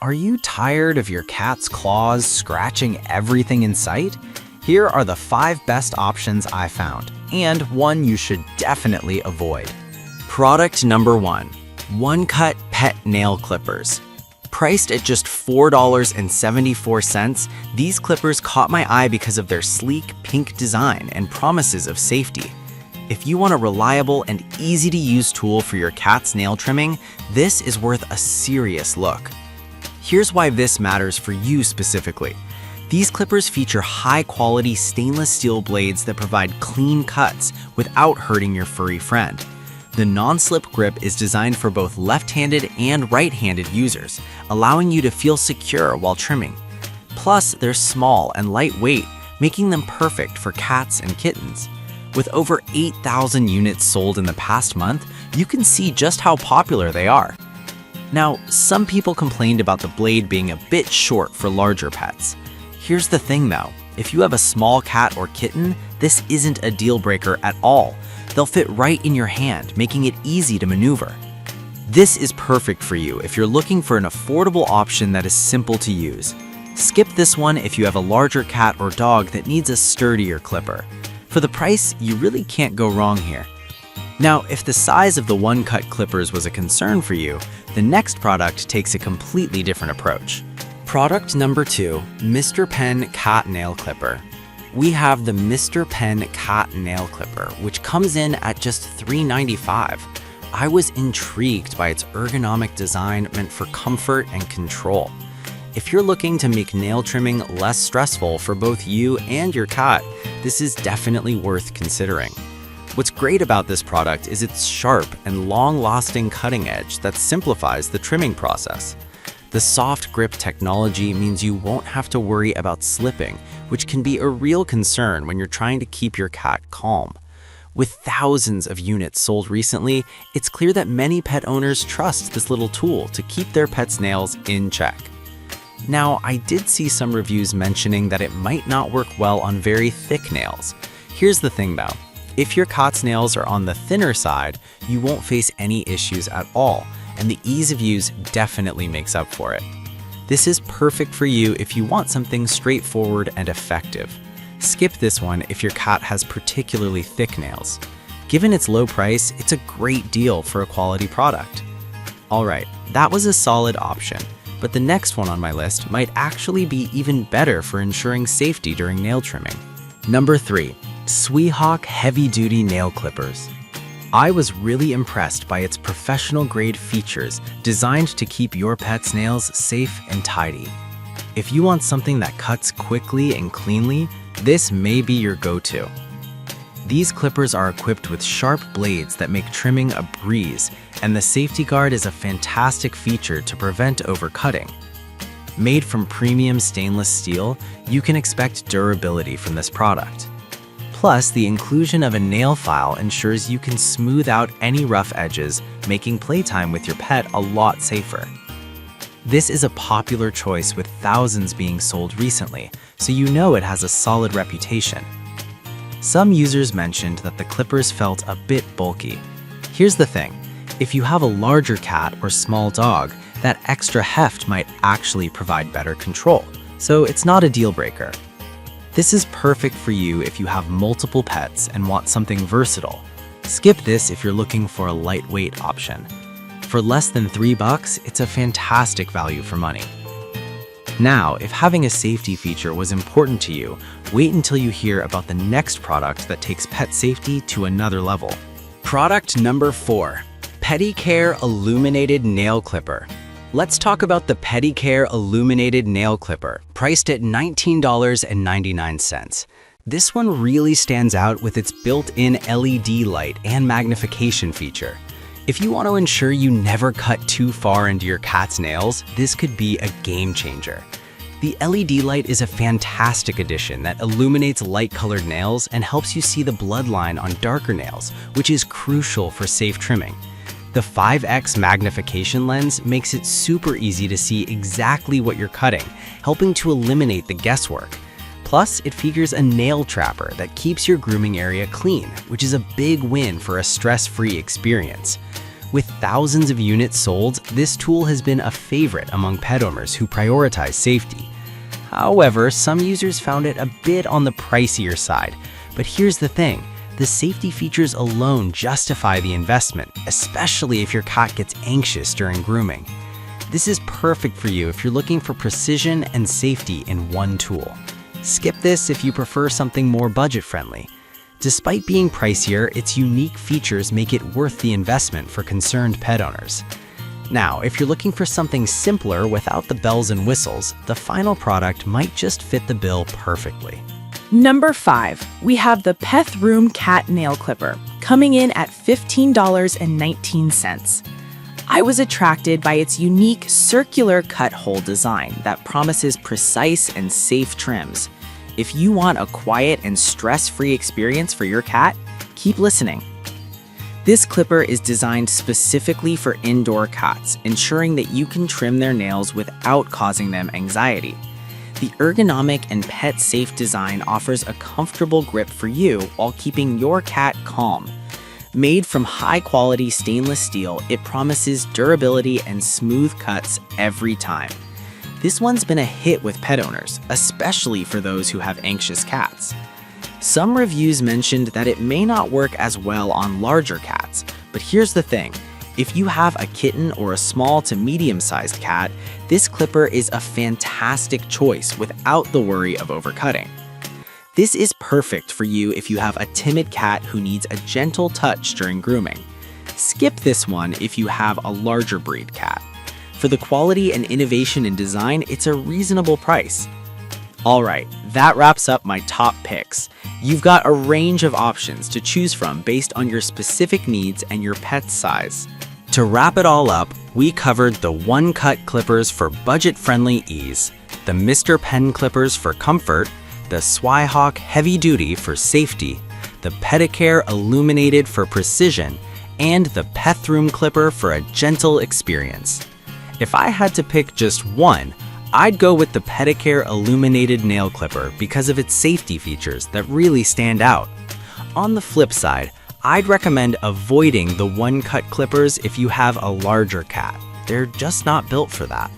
Are you tired of your cat's claws scratching everything in sight? Here are the 5 best options I found, and one you should definitely avoid. Product number 1. One-cut pet nail clippers. Priced at just $4.74, these clippers caught my eye because of their sleek pink design and promises of safety. If you want a reliable and easy-to-use tool for your cat's nail trimming, this is worth a serious look. Here's why this matters for you specifically. These clippers feature high-quality stainless steel blades that provide clean cuts without hurting your furry friend. The non-slip grip is designed for both left-handed and right-handed users, allowing you to feel secure while trimming. Plus, they're small and lightweight, making them perfect for cats and kittens. With over 8,000 units sold in the past month, you can see just how popular they are. Now, some people complained about the blade being a bit short for larger pets. Here's the thing though, if you have a small cat or kitten, this isn't a deal breaker at all. They'll fit right in your hand, making it easy to maneuver. This is perfect for you if you're looking for an affordable option that is simple to use. Skip this one if you have a larger cat or dog that needs a sturdier clipper. For the price, you really can't go wrong here. Now, if the size of the one-cut clippers was a concern for you, the next product takes a completely different approach. Product number 2, Mr. Penn Cat Nail Clipper. We have the Mr. Penn Cat Nail Clipper, which comes in at just $3.95. I was intrigued by its ergonomic design meant for comfort and control. If you're looking to make nail trimming less stressful for both you and your cat, this is definitely worth considering. What's great about this product is its sharp and long-lasting cutting edge that simplifies the trimming process. The soft grip technology means you won't have to worry about slipping, which can be a real concern when you're trying to keep your cat calm. With thousands of units sold recently, it's clear that many pet owners trust this little tool to keep their pet's nails in check. Now, I did see some reviews mentioning that it might not work well on very thick nails. Here's the thing though. If your cat's nails are on the thinner side, you won't face any issues at all, and the ease of use definitely makes up for it. This is perfect for you if you want something straightforward and effective. Skip this one if your cat has particularly thick nails. Given its low price, it's a great deal for a quality product. Alright, that was a solid option, but the next one on my list might actually be even better for ensuring safety during nail trimming. Number 3. Sweehawk Heavy Duty Nail Clippers. I was really impressed by its professional-grade features designed to keep your pet's nails safe and tidy. If you want something that cuts quickly and cleanly, this may be your go-to. These clippers are equipped with sharp blades that make trimming a breeze, and the safety guard is a fantastic feature to prevent overcutting. Made from premium stainless steel, you can expect durability from this product. Plus, the inclusion of a nail file ensures you can smooth out any rough edges, making playtime with your pet a lot safer. This is a popular choice with thousands being sold recently, so you know it has a solid reputation. Some users mentioned that the clippers felt a bit bulky. Here's the thing, if you have a larger cat or small dog, that extra heft might actually provide better control, so it's not a deal breaker. This is perfect for you if you have multiple pets and want something versatile. Skip this if you're looking for a lightweight option. For less than $3, it's a fantastic value for money. Now, if having a safety feature was important to you, wait until you hear about the next product that takes pet safety to another level. Product number 4. Pedicure Illuminated Nail Clipper. Let's talk about the Pedicure Illuminated Nail Clipper, priced at $19.99. This one really stands out with its built-in LED light and magnification feature. If you want to ensure you never cut too far into your cat's nails, this could be a game changer. The LED light is a fantastic addition that illuminates light-colored nails and helps you see the bloodline on darker nails, which is crucial for safe trimming. The 5x magnification lens makes it super easy to see exactly what you're cutting, helping to eliminate the guesswork. Plus, it features a nail trapper that keeps your grooming area clean, which is a big win for a stress-free experience. With thousands of units sold, this tool has been a favorite among pet owners who prioritize safety. However, some users found it a bit on the pricier side. But here's the thing, the safety features alone justify the investment, especially if your cat gets anxious during grooming. This is perfect for you if you're looking for precision and safety in one tool. Skip this if you prefer something more budget-friendly. Despite being pricier, its unique features make it worth the investment for concerned pet owners. Now, if you're looking for something simpler without the bells and whistles, the final product might just fit the bill perfectly. Number 5, we have the Pedicure cat nail clipper, coming in at $15.19. I was attracted by its unique circular cut hole design that promises precise and safe trims. If you want a quiet and stress-free experience for your cat, keep listening. This clipper is designed specifically for indoor cats, ensuring that you can trim their nails without causing them anxiety. The ergonomic and pet-safe design offers a comfortable grip for you while keeping your cat calm. Made from high-quality stainless steel, it promises durability and smooth cuts every time. This one's been a hit with pet owners, especially for those who have anxious cats. Some reviews mentioned that it may not work as well on larger cats, but here's the thing. If you have a kitten or a small to medium-sized cat, this clipper is a fantastic choice without the worry of overcutting. This is perfect for you if you have a timid cat who needs a gentle touch during grooming. Skip this one if you have a larger breed cat. For the quality and innovation in design, it's a reasonable price. Alright, that wraps up my top picks. You've got a range of options to choose from based on your specific needs and your pet's size. To wrap it all up, we covered the one-cut clippers for budget-friendly ease, the Mr. Pen clippers for comfort, the Swyhawk Heavy Duty for safety, the Pedicure Illuminated for precision, and the Pedicure clipper for a gentle experience. If I had to pick just one, I'd go with the Pedicure Illuminated Nail Clipper because of its safety features that really stand out. On the flip side, I'd recommend avoiding the one-cut clippers if you have a larger cat. They're just not built for that.